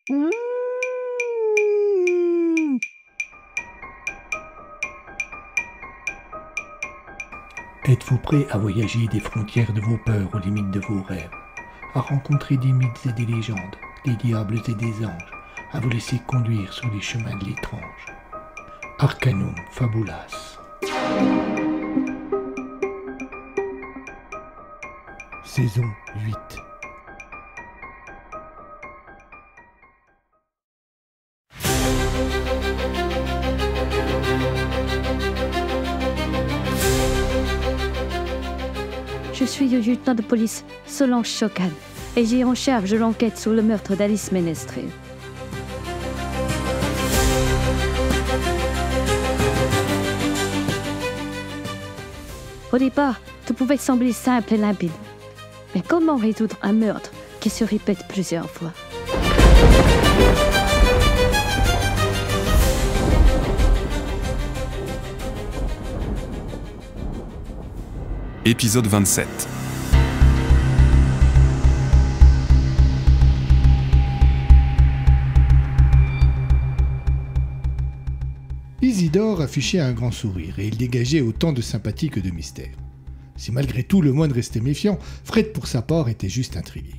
Mmh. Êtes-vous prêt à voyager des frontières de vos peurs aux limites de vos rêves, à rencontrer des mythes et des légendes, des diables et des anges, à vous laisser conduire sur les chemins de l'étrange? Arcanum Fabulas. Saison 8. Je suis le lieutenant de police Solange Chocan et j'ai en charge l'enquête sur le meurtre d'Alice Ménestrel. Au départ, tout pouvait sembler simple et limpide. Mais comment résoudre un meurtre qui se répète plusieurs fois? Épisode 27. Isidore affichait un grand sourire et il dégageait autant de sympathie que de mystère. Si malgré tout le moine restait méfiant, Fred pour sa part était juste intrigué.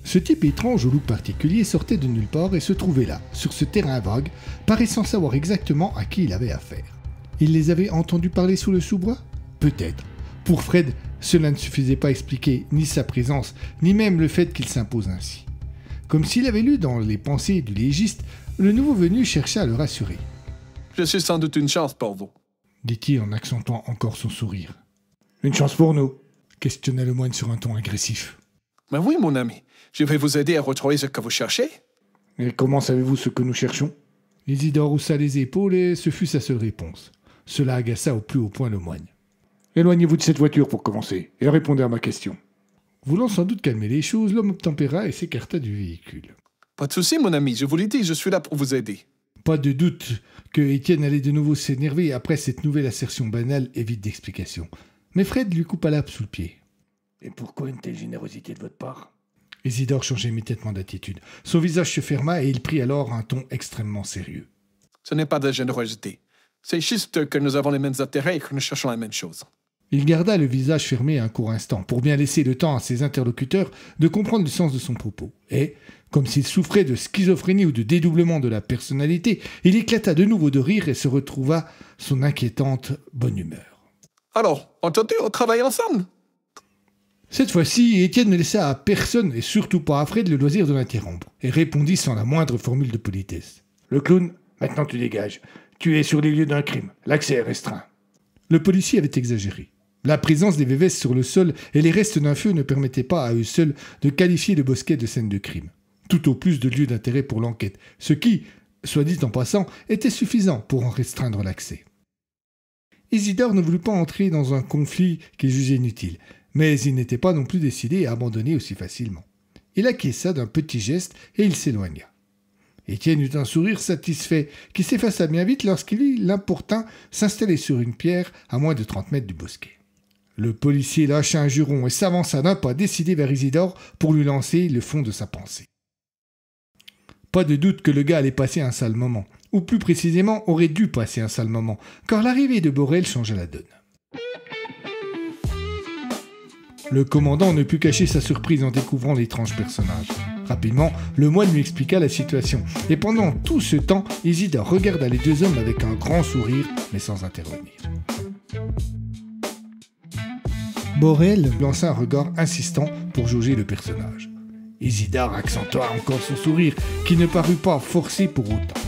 Ce type étrange au look particulier sortait de nulle part et se trouvait là, sur ce terrain vague, paraissant savoir exactement à qui il avait affaire. Il les avait entendus parler sous le sous-bois? Peut-être. Pour Fred, cela ne suffisait pas à expliquer ni sa présence, ni même le fait qu'il s'impose ainsi. Comme s'il avait lu dans les pensées du légiste, le nouveau venu chercha à le rassurer. « Je suis sans doute une chance pour vous. » dit-il en accentuant encore son sourire. « Une chance pour nous ?» questionna le moine sur un ton agressif. « Mais oui, mon ami, je vais vous aider à retrouver ce que vous cherchez. »« Et comment savez-vous ce que nous cherchons ?» Isidore haussa les épaules et ce fut sa seule réponse. Cela agaça au plus haut point le moine. « Éloignez-vous de cette voiture pour commencer, et répondez à ma question. » Voulant sans doute calmer les choses, l'homme obtempéra et s'écarta du véhicule. « Pas de souci, mon ami, je vous l'ai dit, je suis là pour vous aider. » Pas de doute que Étienne allait de nouveau s'énerver après cette nouvelle assertion banale et vide d'explication. Mais Fred lui coupa l'herbe sous le pied. « Et pourquoi une telle générosité de votre part ?» Isidore changeait immédiatement d'attitude. Son visage se ferma et il prit alors un ton extrêmement sérieux. « Ce n'est pas de la générosité. C'est juste que nous avons les mêmes intérêts et que nous cherchons la même chose. » Il garda le visage fermé un court instant pour bien laisser le temps à ses interlocuteurs de comprendre le sens de son propos. Et, comme s'il souffrait de schizophrénie ou de dédoublement de la personnalité, il éclata de nouveau de rire et se retrouva son inquiétante bonne humeur. « Alors, entendu, on travaille ensemble ?» Cette fois-ci, Étienne ne laissa à personne, et surtout pas à Fred, le loisir de l'interrompre, et répondit sans la moindre formule de politesse. « Le clown, maintenant tu dégages. Tu es sur les lieux d'un crime. L'accès est restreint. » Le policier avait exagéré. La présence des VVS sur le sol et les restes d'un feu ne permettaient pas à eux seuls de qualifier le bosquet de scène de crime. Tout au plus de lieu d'intérêt pour l'enquête, ce qui, soit dit en passant, était suffisant pour en restreindre l'accès. Isidore ne voulut pas entrer dans un conflit qu'il jugeait inutile, mais il n'était pas non plus décidé à abandonner aussi facilement. Il acquiesça d'un petit geste et il s'éloigna. Étienne eut un sourire satisfait qui s'effaça bien vite lorsqu'il vit l'importun s'installer sur une pierre à moins de 30 mètres du bosquet. Le policier lâcha un juron et s'avança d'un pas décidé vers Isidore pour lui lancer le fond de sa pensée. Pas de doute que le gars allait passer un sale moment, ou plus précisément aurait dû passer un sale moment, car l'arrivée de Borel changea la donne. Le commandant ne put cacher sa surprise en découvrant l'étrange personnage. Rapidement, le moine lui expliqua la situation, et pendant tout ce temps, Isidore regarda les deux hommes avec un grand sourire, mais sans intervenir. Borel lança un regard insistant pour jauger le personnage. Isidore accentua encore son sourire, qui ne parut pas forcé pour autant.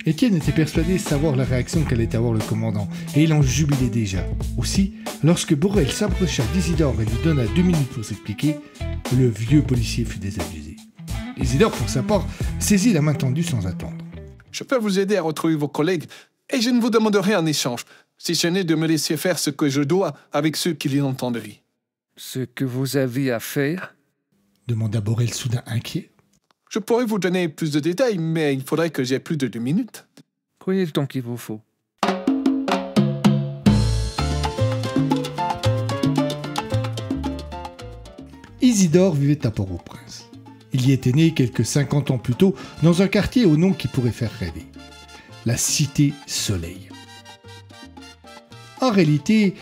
Étienne était persuadé de savoir la réaction qu'allait avoir le commandant, et il en jubilait déjà. Aussi, lorsque Borel s'approcha d'Isidore et lui donna 2 minutes pour s'expliquer, le vieux policier fut désabusé. Isidore, pour sa part, saisit la main tendue sans attendre. « Je peux vous aider à retrouver vos collègues, et je ne vous demanderai en échange, si ce n'est de me laisser faire ce que je dois avec ceux qui l'entendront. »« Ce que vous avez à faire ?» demanda Borel soudain inquiet. « Je pourrais vous donner plus de détails, mais il faudrait que j'aie plus de 2 minutes. » Prenez le temps qu'il vous faut. Isidore vivait à Port-au-Prince. Il y était né quelques 50 ans plus tôt dans un quartier au nom qui pourrait faire rêver. La Cité Soleil. En réalité,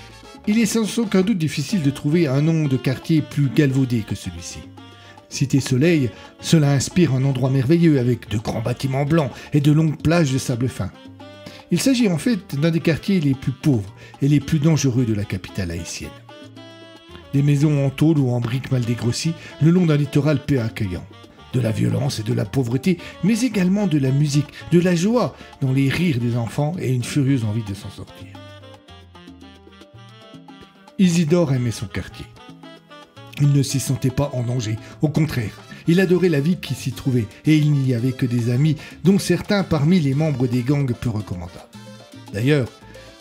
il est sans aucun doute difficile de trouver un nom de quartier plus galvaudé que celui-ci. Cité Soleil, cela inspire un endroit merveilleux avec de grands bâtiments blancs et de longues plages de sable fin. Il s'agit en fait d'un des quartiers les plus pauvres et les plus dangereux de la capitale haïtienne. Des maisons en tôle ou en briques mal dégrossies le long d'un littoral peu accueillant. De la violence et de la pauvreté, mais également de la musique, de la joie dans les rires des enfants et une furieuse envie de s'en sortir. Isidore aimait son quartier. Il ne s'y sentait pas en danger, au contraire, il adorait la vie qui s'y trouvait et il n'y avait que des amis, dont certains parmi les membres des gangs peu recommandables. D'ailleurs,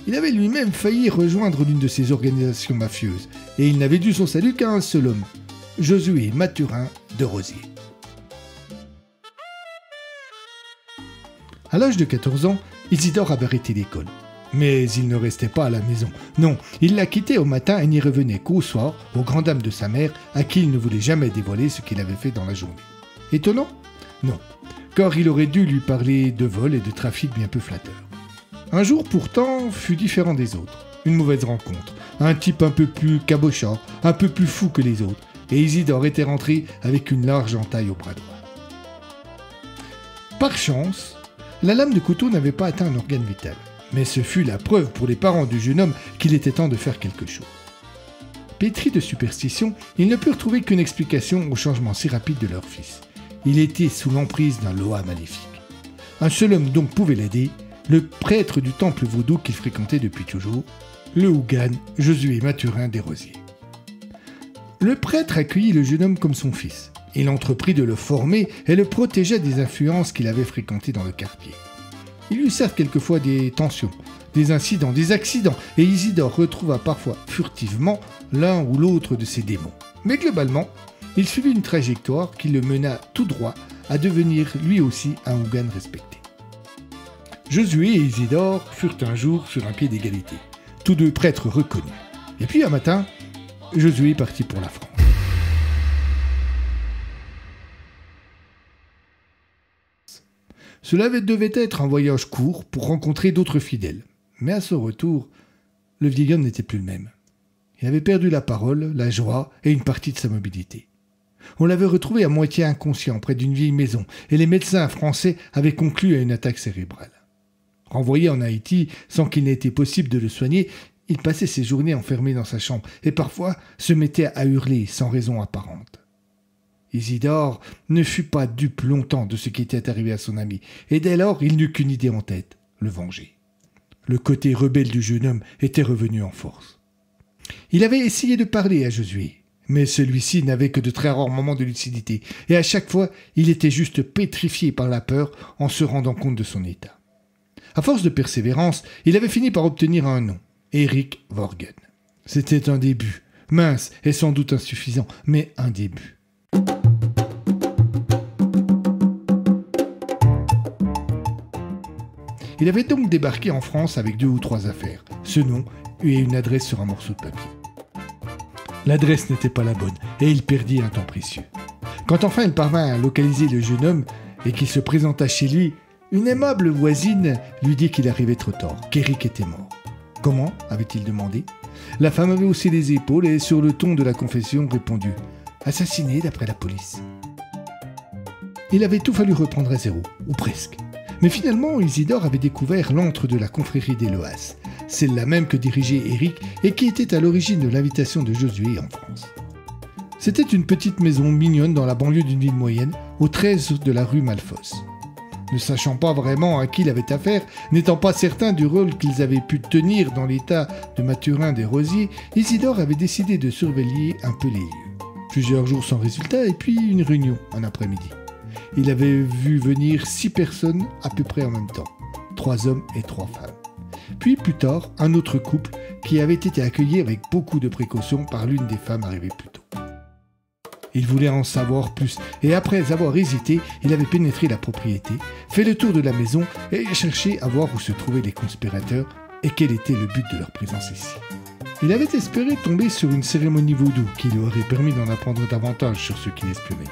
il avait lui-même failli rejoindre l'une de ces organisations mafieuses et il n'avait dû son salut qu'à un seul homme, Josué Mathurin de Rosier. À l'âge de 14 ans, Isidore avait arrêté l'école. Mais il ne restait pas à la maison. Non, il la quittait au matin et n'y revenait qu'au soir, aux grandes dames de sa mère, à qui il ne voulait jamais dévoiler ce qu'il avait fait dans la journée. Étonnant ? Non, car il aurait dû lui parler de vol et de trafic bien peu flatteur. Un jour pourtant fut différent des autres. Une mauvaise rencontre, un type un peu plus cabochard, un peu plus fou que les autres, et Isidore était rentré avec une large entaille au bras droit. Par chance, la lame de couteau n'avait pas atteint un organe vital. Mais ce fut la preuve pour les parents du jeune homme qu'il était temps de faire quelque chose. Pétris de superstition, ils ne purent trouver qu'une explication au changement si rapide de leur fils. Il était sous l'emprise d'un loa maléfique. Un seul homme donc pouvait l'aider, le prêtre du temple vaudou qu'il fréquentait depuis toujours, le Ougan Josué Mathurin des Rosiers. Le prêtre accueillit le jeune homme comme son fils. Il entreprit de le former et le protégea des influences qu'il avait fréquentées dans le quartier. Il y eut certes quelquefois des tensions, des incidents, des accidents, et Isidore retrouva parfois furtivement l'un ou l'autre de ses démons. Mais globalement, il suivit une trajectoire qui le mena tout droit à devenir lui aussi un Ougan respecté. Josué et Isidore furent un jour sur un pied d'égalité, tous deux prêtres reconnus. Et puis un matin, Josué partit pour la France. Cela devait être un voyage court pour rencontrer d'autres fidèles. Mais à son retour, le vieil homme n'était plus le même. Il avait perdu la parole, la joie et une partie de sa mobilité. On l'avait retrouvé à moitié inconscient près d'une vieille maison et les médecins français avaient conclu à une attaque cérébrale. Renvoyé en Haïti sans qu'il n'ait été possible de le soigner, il passait ses journées enfermé dans sa chambre et parfois se mettait à hurler sans raison apparente. Isidore ne fut pas dupe longtemps de ce qui était arrivé à son ami, et dès lors il n'eut qu'une idée en tête, le venger. Le côté rebelle du jeune homme était revenu en force. Il avait essayé de parler à Josué, mais celui-ci n'avait que de très rares moments de lucidité, et à chaque fois il était juste pétrifié par la peur en se rendant compte de son état. À force de persévérance, il avait fini par obtenir un nom, Erik Worgen. C'était un début, mince et sans doute insuffisant, mais un début. Il avait donc débarqué en France avec 2 ou 3 affaires, ce nom et une adresse sur un morceau de papier. L'adresse n'était pas la bonne et il perdit un temps précieux. Quand enfin il parvint à localiser le jeune homme et qu'il se présenta chez lui, une aimable voisine lui dit qu'il arrivait trop tard, qu'Éric était mort. « Comment » avait-il demandé. La femme avait haussé les épaules et sur le ton de la confession répondu « Assassiné d'après la police ». Il avait tout fallu reprendre à zéro, ou presque. Mais finalement, Isidore avait découvert l'antre de la confrérie des Loas, celle-là même que dirigeait Éric et qui était à l'origine de l'invitation de Josué en France. C'était une petite maison mignonne dans la banlieue d'une ville moyenne, au 13 de la rue Malfosse. Ne sachant pas vraiment à qui il avait affaire, n'étant pas certain du rôle qu'ils avaient pu tenir dans l'état de Mathurin des Rosiers, Isidore avait décidé de surveiller un peu les lieux. Plusieurs jours sans résultat et puis une réunion un après-midi. Il avait vu venir 6 personnes à peu près en même temps, 3 hommes et 3 femmes. Puis plus tard, un autre couple qui avait été accueilli avec beaucoup de précautions par l'une des femmes arrivées plus tôt. Il voulait en savoir plus et après avoir hésité, il avait pénétré la propriété, fait le tour de la maison et cherché à voir où se trouvaient les conspirateurs et quel était le but de leur présence ici. Il avait espéré tomber sur une cérémonie vaudou qui lui aurait permis d'en apprendre davantage sur ceux qui l'espionnaient.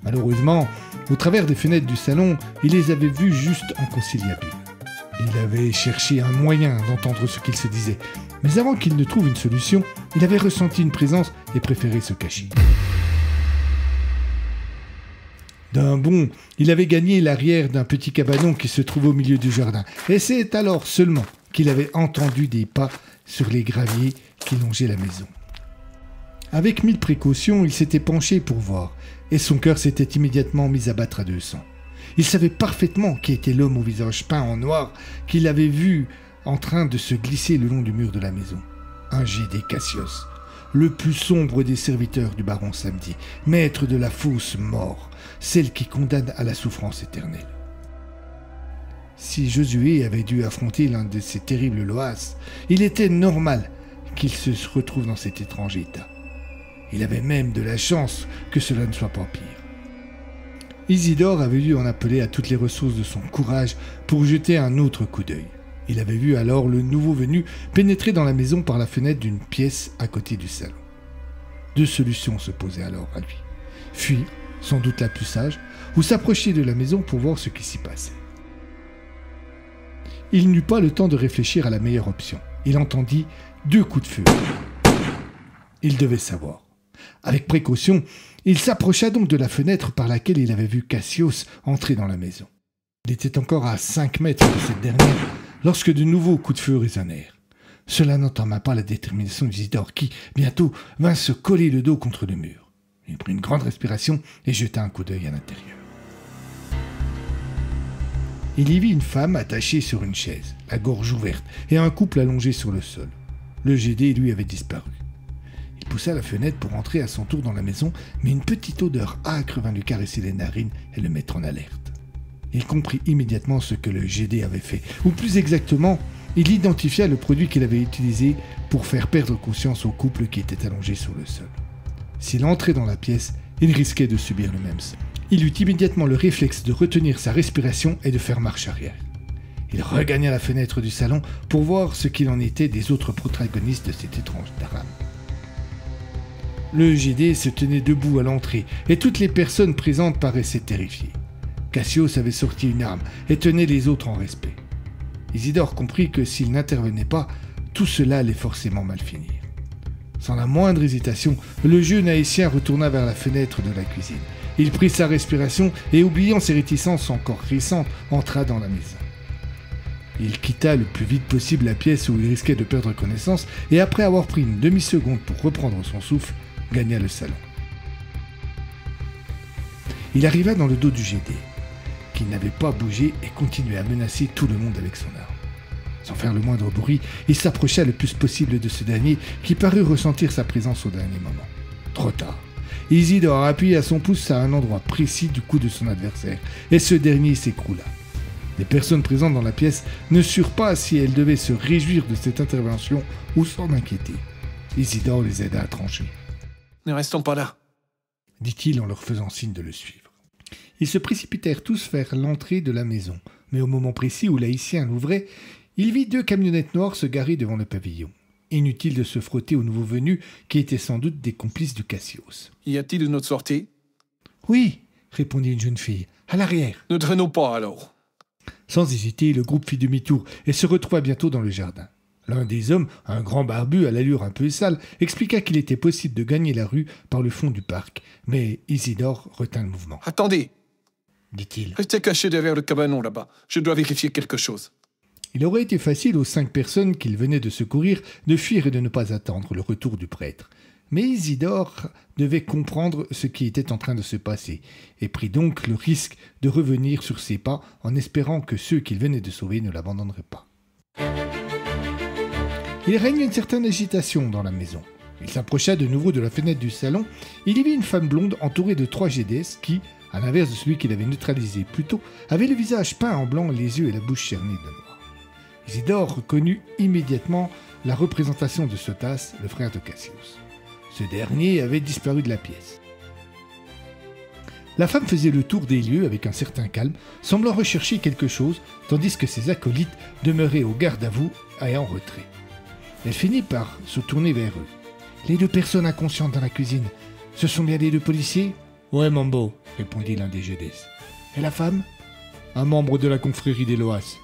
Malheureusement, au travers des fenêtres du salon, il les avait vues juste en conciliabule. Il avait cherché un moyen d'entendre ce qu'ils se disaient, mais avant qu'il ne trouve une solution, il avait ressenti une présence et préféré se cacher. D'un bond, il avait gagné l'arrière d'un petit cabanon qui se trouvait au milieu du jardin, et c'est alors seulement qu'il avait entendu des pas sur les graviers qui longeaient la maison. Avec 1000 précautions, il s'était penché pour voir, et son cœur s'était immédiatement mis à battre à 200. Il savait parfaitement qui était l'homme au visage peint en noir qu'il avait vu en train de se glisser le long du mur de la maison. Un Gédé Cassios, le plus sombre des serviteurs du baron Samedi, maître de la fausse mort, celle qui condamne à la souffrance éternelle. Si Josué avait dû affronter l'un de ces terribles Loas, il était normal qu'il se retrouve dans cet étrange état. Il avait même de la chance que cela ne soit pas pire. Isidore avait dû en appeler à toutes les ressources de son courage pour jeter un autre coup d'œil. Il avait vu alors le nouveau venu pénétrer dans la maison par la fenêtre d'une pièce à côté du salon. 2 solutions se posaient alors à lui. Fuir, sans doute la plus sage, ou s'approcher de la maison pour voir ce qui s'y passait. Il n'eut pas le temps de réfléchir à la meilleure option. Il entendit 2 coups de feu. Il devait savoir. Avec précaution, il s'approcha donc de la fenêtre par laquelle il avait vu Cassios entrer dans la maison. Il était encore à 5 mètres de cette dernière lorsque de nouveaux coups de feu résonnèrent. Cela n'entama pas la détermination d'Isidore qui, bientôt, vint se coller le dos contre le mur. Il prit une grande respiration et jeta un coup d'œil à l'intérieur. Il y vit une femme attachée sur une chaise, la gorge ouverte, et un couple allongé sur le sol. Le Gédé, lui, avait disparu. Il poussa la fenêtre pour entrer à son tour dans la maison, mais une petite odeur âcre vint lui caresser les narines et le mettre en alerte. Il comprit immédiatement ce que le Gédé avait fait, ou plus exactement, il identifia le produit qu'il avait utilisé pour faire perdre conscience au couple qui était allongé sur le sol. S'il entrait dans la pièce, il risquait de subir le même sort. Il eut immédiatement le réflexe de retenir sa respiration et de faire marche arrière. Il regagna la fenêtre du salon pour voir ce qu'il en était des autres protagonistes de cet étrange drame. Le Gédé se tenait debout à l'entrée et toutes les personnes présentes paraissaient terrifiées. Cassios avait sorti une arme et tenait les autres en respect. Isidore comprit que s'il n'intervenait pas, tout cela allait forcément mal finir. Sans la moindre hésitation, le jeune Haïtien retourna vers la fenêtre de la cuisine. Il prit sa respiration et, oubliant ses réticences encore récentes, entra dans la maison. Il quitta le plus vite possible la pièce où il risquait de perdre connaissance et, après avoir pris une demi-seconde pour reprendre son souffle, gagna le salon. Il arriva dans le dos du Gédé, qui n'avait pas bougé et continuait à menacer tout le monde avec son arme. Sans faire le moindre bruit, il s'approcha le plus possible de ce dernier qui parut ressentir sa présence au dernier moment. Trop tard. Isidore appuya son pouce à un endroit précis du cou de son adversaire, et ce dernier s'écroula. Les personnes présentes dans la pièce ne surent pas si elles devaient se réjouir de cette intervention ou s'en inquiéter. Isidore les aida à trancher. « Ne restons pas là », dit-il en leur faisant signe de le suivre. Ils se précipitèrent tous vers l'entrée de la maison, mais au moment précis où l'Haïtien l'ouvrait, il vit 2 camionnettes noires se garer devant le pavillon. Inutile de se frotter aux nouveaux venus, qui étaient sans doute des complices du Cassios. « Y a-t-il une autre sortie ?»« Oui, répondit une jeune fille, à l'arrière. » Ne traînons pas alors. Sans hésiter, le groupe fit demi-tour et se retrouva bientôt dans le jardin. L'un des hommes, un grand barbu à l'allure un peu sale, expliqua qu'il était possible de gagner la rue par le fond du parc, mais Isidore retint le mouvement. « Attendez !» dit-il. « Restez caché derrière le cabanon là-bas. Je dois vérifier quelque chose. » Il aurait été facile aux 5 personnes qu'il venait de secourir de fuir et de ne pas attendre le retour du prêtre. Mais Isidore devait comprendre ce qui était en train de se passer, et prit donc le risque de revenir sur ses pas en espérant que ceux qu'il venait de sauver ne l'abandonneraient pas. Il règne une certaine agitation dans la maison. Il s'approcha de nouveau de la fenêtre du salon. Il y vit une femme blonde entourée de 3 Gédès qui, à l'inverse de celui qu'il avait neutralisé plus tôt, avait le visage peint en blanc, les yeux et la bouche cernés de noir. Isidore reconnut immédiatement la représentation de Sotas, le frère de Cassios. Ce dernier avait disparu de la pièce. La femme faisait le tour des lieux avec un certain calme, semblant rechercher quelque chose, tandis que ses acolytes demeuraient au garde-à-vous et en retrait. Elle finit par se tourner vers eux. « Les 2 personnes inconscientes dans la cuisine, ce sont bien les 2 policiers ?»« Ouais, Mambo, répondit l'un des Gédés. Et la femme? Un membre de la confrérie des Loas.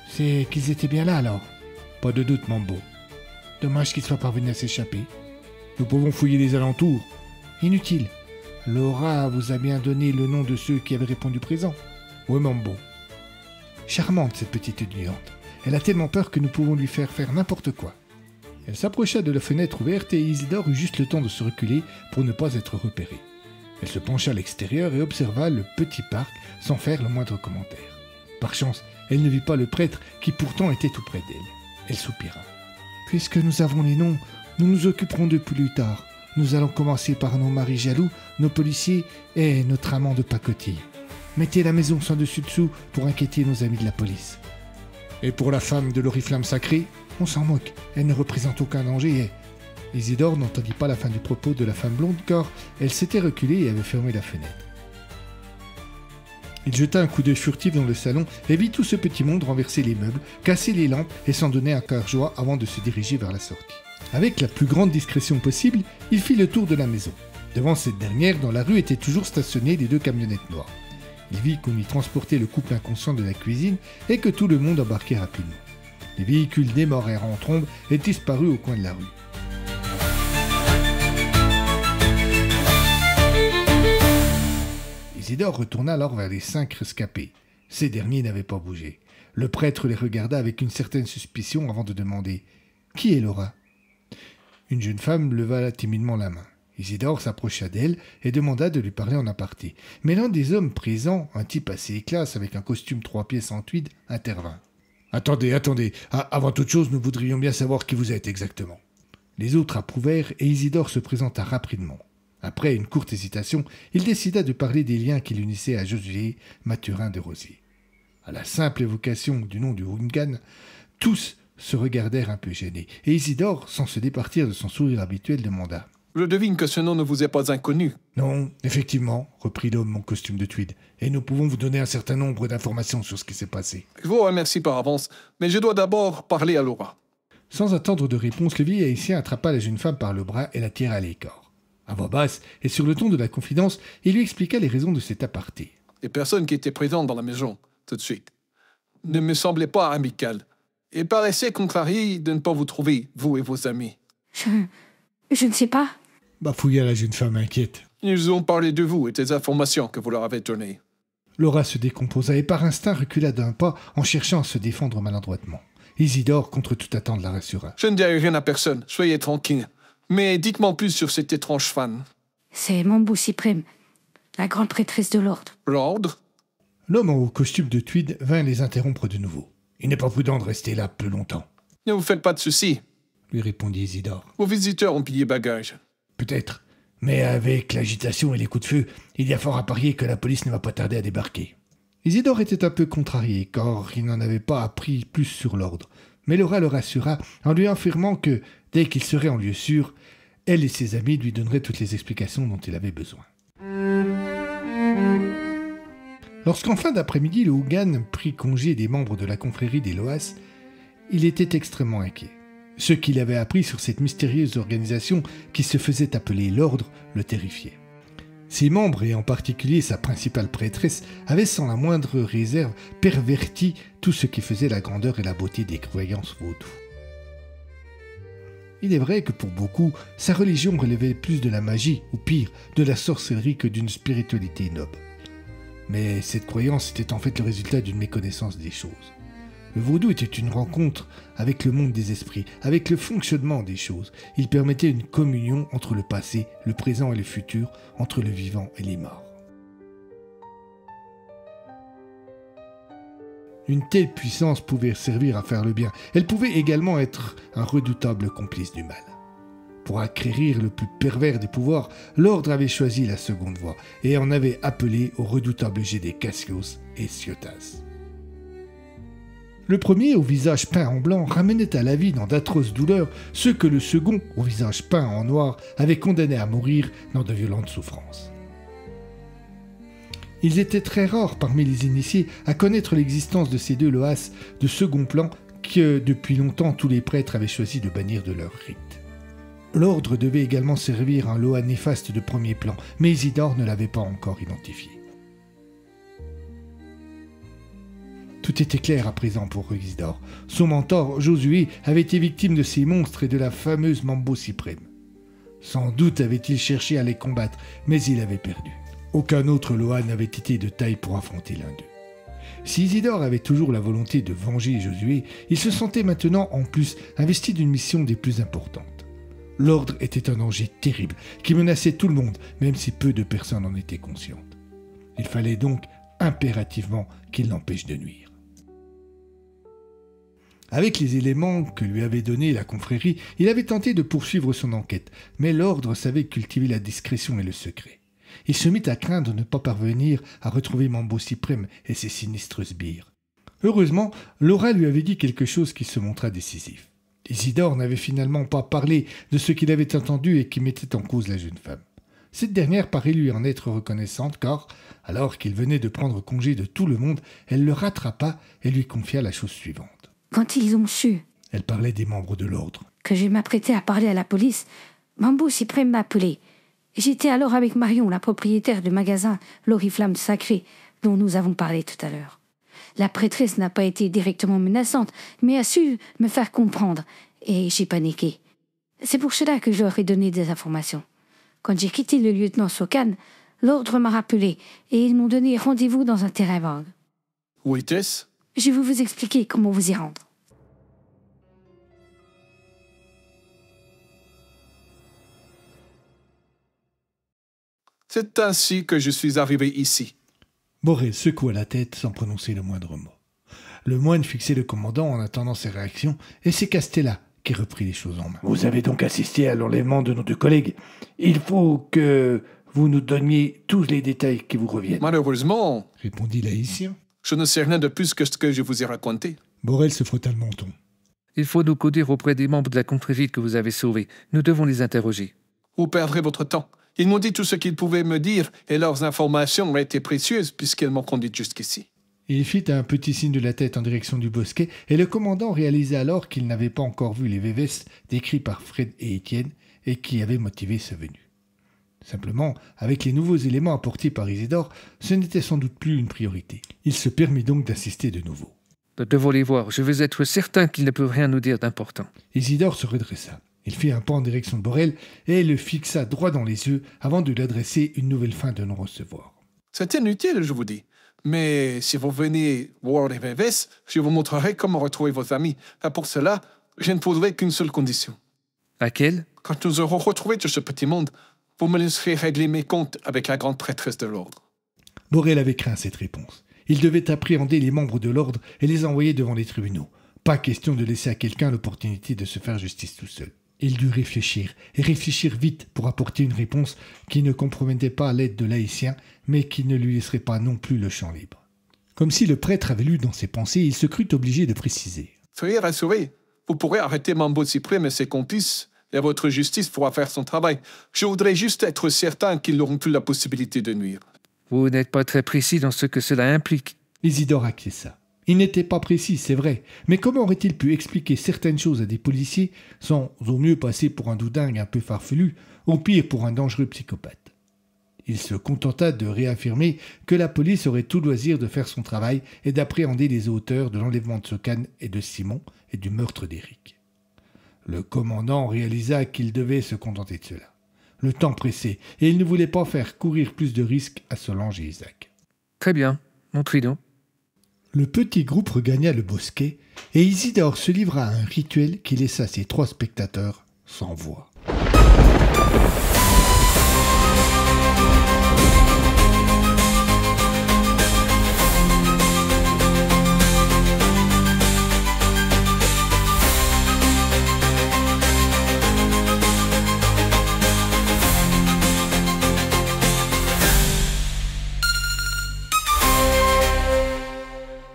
C'est qu'ils étaient bien là alors? Pas de doute, Mambo. Dommage qu'ils soient parvenus à s'échapper. Nous pouvons fouiller les alentours. Inutile. Laura vous a bien donné le nom de ceux qui avaient répondu présent. Oui, Mambo. Charmante, cette petite étudiante. Elle a tellement peur que nous pouvons lui faire n'importe quoi. Elle s'approcha de la fenêtre ouverte et Isidore eut juste le temps de se reculer pour ne pas être repéré. Elle se pencha à l'extérieur et observa le petit parc sans faire le moindre commentaire. Par chance, elle ne vit pas le prêtre qui pourtant était tout près d'elle. Elle soupira. « Puisque nous avons les noms, nous nous occuperons d'eux plus tard. Nous allons commencer par nos maris jaloux, nos policiers et notre amant de pacotille. Mettez la maison sans dessus-dessous pour inquiéter nos amis de la police. Et pour la femme de l'oriflamme sacrée, on s'en moque. Elle ne représente aucun danger et... » Isidore n'entendit pas la fin du propos de la femme blonde car elle s'était reculée et avait fermé la fenêtre. Il jeta un coup d'œil furtif dans le salon et vit tout ce petit monde renverser les meubles, casser les lampes et s'en donner un cœur joie avant de se diriger vers la sortie. Avec la plus grande discrétion possible, il fit le tour de la maison. Devant cette dernière, dans la rue, étaient toujours stationnées les 2 camionnettes noires. Il vit qu'on y transportait le couple inconscient de la cuisine et que tout le monde embarquait rapidement. Les véhicules démarrèrent en trombe et disparurent au coin de la rue. Isidore retourna alors vers les 5 rescapés. Ces derniers n'avaient pas bougé. Le prêtre les regarda avec une certaine suspicion avant de demander « Qui est Laura ?» Une jeune femme leva timidement la main. Isidore s'approcha d'elle et demanda de lui parler en aparté. Mais l'un des hommes présents, un type assez classe avec un costume 3 pièces en tweed, intervint. « Attendez. Avant toute chose, nous voudrions bien savoir qui vous êtes exactement. » Les autres approuvèrent et Isidore se présenta rapidement. Après une courte hésitation, il décida de parler des liens qui l'unissaient à Josué Mathurin de Rosiers. À la simple évocation du nom du Houngan, tous se regardèrent un peu gênés, et Isidore, sans se départir de son sourire habituel, demanda « Je devine que ce nom ne vous est pas inconnu. » « Non, effectivement, reprit l'homme en costume de tweed, et nous pouvons vous donner un certain nombre d'informations sur ce qui s'est passé. » Je vous remercie par avance, mais je dois d'abord parler à Laura. Sans attendre de réponse, le vieil haïtien attrapa la jeune femme par le bras et la tira à l'écart. À voix basse et sur le ton de la confidence, il lui expliqua les raisons de cet aparté. Les personnes qui étaient présentes dans la maison, tout de suite, ne me semblaient pas amicales. Ils paraissaient contrariés de ne pas vous trouver, vous et vos amis. Je ne sais pas. Bafouilla la jeune femme inquiète. Ils ont parlé de vous et des informations que vous leur avez données. Laura se décomposa et par instinct recula d'un pas en cherchant à se défendre maladroitement. Isidore, contre toute attente, la rassura. Je ne dirai rien à personne, soyez tranquille. Mais dites-moi plus sur cette étrange femme. C'est Mambo Suprême, la grande prêtresse de l'ordre. L'ordre? L'homme au costume de tweed vint les interrompre de nouveau. Il n'est pas prudent de rester là plus longtemps. Ne vous faites pas de soucis, lui répondit Isidore. Vos visiteurs ont pillé bagage. Peut-être. Mais avec l'agitation et les coups de feu, il y a fort à parier que la police ne va pas tarder à débarquer. Isidore était un peu contrarié, car il n'en avait pas appris plus sur l'ordre. Mais Laura le rassura en lui affirmant que, dès qu'il serait en lieu sûr, elle et ses amis lui donneraient toutes les explications dont il avait besoin. Lorsqu'en fin d'après-midi, le Houngan prit congé des membres de la confrérie des Loas, il était extrêmement inquiet. Ce qu'il avait appris sur cette mystérieuse organisation qui se faisait appeler l'Ordre le terrifiait. Ses membres, et en particulier sa principale prêtresse, avaient sans la moindre réserve perverti tout ce qui faisait la grandeur et la beauté des croyances vaudou. Il est vrai que pour beaucoup, sa religion relevait plus de la magie, ou pire, de la sorcellerie que d'une spiritualité noble. Mais cette croyance était en fait le résultat d'une méconnaissance des choses. Le vaudou était une rencontre avec le monde des esprits, avec le fonctionnement des choses. Il permettait une communion entre le passé, le présent et le futur, entre le vivant et les morts. Une telle puissance pouvait servir à faire le bien. Elle pouvait également être un redoutable complice du mal. Pour acquérir le plus pervers des pouvoirs, l'ordre avait choisi la seconde voie et en avait appelé au redoutable jet des Cassios et Ciotas. Le premier, au visage peint en blanc, ramenait à la vie dans d'atroces douleurs ceux que le second, au visage peint en noir, avait condamnés à mourir dans de violentes souffrances. Ils étaient très rares parmi les initiés à connaître l'existence de ces deux Loas de second plan que, depuis longtemps, tous les prêtres avaient choisi de bannir de leur rite. L'ordre devait également servir un Loa néfaste de premier plan, mais Isidore ne l'avait pas encore identifié. Tout était clair à présent pour Isidore. Son mentor, Josué, avait été victime de ces monstres et de la fameuse Mambo Suprême. Sans doute avait-il cherché à les combattre, mais il avait perdu. Aucun autre Loa n'avait été de taille pour affronter l'un d'eux. Si Isidore avait toujours la volonté de venger Josué, il se sentait maintenant en plus investi d'une mission des plus importantes. L'ordre était un danger terrible qui menaçait tout le monde, même si peu de personnes en étaient conscientes. Il fallait donc impérativement qu'il l'empêche de nuire. Avec les éléments que lui avait donnés la confrérie, il avait tenté de poursuivre son enquête, mais l'ordre savait cultiver la discrétion et le secret. Il se mit à craindre de ne pas parvenir à retrouver Mambo Suprême et ses sinistres sbires. Heureusement, Laura lui avait dit quelque chose qui se montra décisif. Isidore n'avait finalement pas parlé de ce qu'il avait entendu et qui mettait en cause la jeune femme. Cette dernière paraît lui en être reconnaissante car, alors qu'il venait de prendre congé de tout le monde, elle le rattrapa et lui confia la chose suivante. Quand ils ont su Elle parlait des membres de l'ordre. que je m'apprêtais à parler à la police, Mambo Suprême m'a appelé. J'étais alors avec Marion, la propriétaire du magasin L'Oriflamme Sacrée, dont nous avons parlé tout à l'heure. La prêtresse n'a pas été directement menaçante, mais a su me faire comprendre, et j'ai paniqué. C'est pour cela que je leur ai donné des informations. Quand j'ai quitté le lieutenant Sokan, l'ordre m'a rappelé, et ils m'ont donné rendez-vous dans un terrain vague. Où était-ce? Je vais vous expliquer comment vous y rendre. C'est ainsi que je suis arrivé ici. Borel secoua la tête sans prononcer le moindre mot. Le moine fixait le commandant en attendant ses réactions, et c'est Castella qui reprit les choses en main. Vous avez donc assisté à l'enlèvement de nos deux collègues. Il faut que vous nous donniez tous les détails qui vous reviennent. Malheureusement, Répondit l'haïtien. je ne sais rien de plus que ce que je vous ai raconté. Borel se frotta le menton. Il faut nous conduire auprès des membres de la confrérie que vous avez sauvés. Nous devons les interroger. Vous perdrez votre temps. Ils m'ont dit tout ce qu'ils pouvaient me dire et leurs informations ont été précieuses puisqu'elles m'ont conduit jusqu'ici. Il fit un petit signe de la tête en direction du bosquet, et le commandant réalisa alors qu'il n'avait pas encore vu les vévestes décrits par Fred et Étienne et qui avaient motivé sa venue. Simplement, avec les nouveaux éléments apportés par Isidore, ce n'était sans doute plus une priorité. Il se permit donc d'assister de nouveau. Nous devons les voir. Je veux être certain qu'ils ne peuvent rien nous dire d'important. Isidore se redressa. Il fit un pas en direction de Borel et le fixa droit dans les yeux avant de lui adresser une nouvelle fin de non-recevoir. C'est inutile, je vous dis. Mais si vous venez voir les VVS, je vous montrerai comment retrouver vos amis. Et pour cela, je ne poserai qu'une seule condition. Laquelle? Quand nous aurons retrouvé tout ce petit monde, vous me laisserez régler mes comptes avec la grande prêtresse de l'ordre. Borel avait craint cette réponse. Il devait appréhender les membres de l'ordre et les envoyer devant les tribunaux. Pas question de laisser à quelqu'un l'opportunité de se faire justice tout seul. Il dut réfléchir, et réfléchir vite pour apporter une réponse qui ne compromettait pas l'aide de l'haïtien, mais qui ne lui laisserait pas non plus le champ libre. Comme si le prêtre avait lu dans ses pensées, il se crut obligé de préciser. Soyez rassurés, vous pourrez arrêter Mambo Suprême et ses complices, et votre justice pourra faire son travail. Je voudrais juste être certain qu'ils n'auront plus la possibilité de nuire. Vous n'êtes pas très précis dans ce que cela implique. Isidore acquiesça. Il n'était pas précis, c'est vrai, mais comment aurait-il pu expliquer certaines choses à des policiers sans au mieux passer pour un doudingue un peu farfelu, au pire pour un dangereux psychopathe? Il se contenta de réaffirmer que la police aurait tout loisir de faire son travail et d'appréhender les auteurs de l'enlèvement de Sokan et de Simon et du meurtre d'Éric. Le commandant réalisa qu'il devait se contenter de cela. Le temps pressait et il ne voulait pas faire courir plus de risques à Solange et Isaac. Très bien. Montrez-nous. Le petit groupe regagna le bosquet et Isidore se livra à un rituel qui laissa ses trois spectateurs sans voix.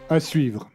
À suivre.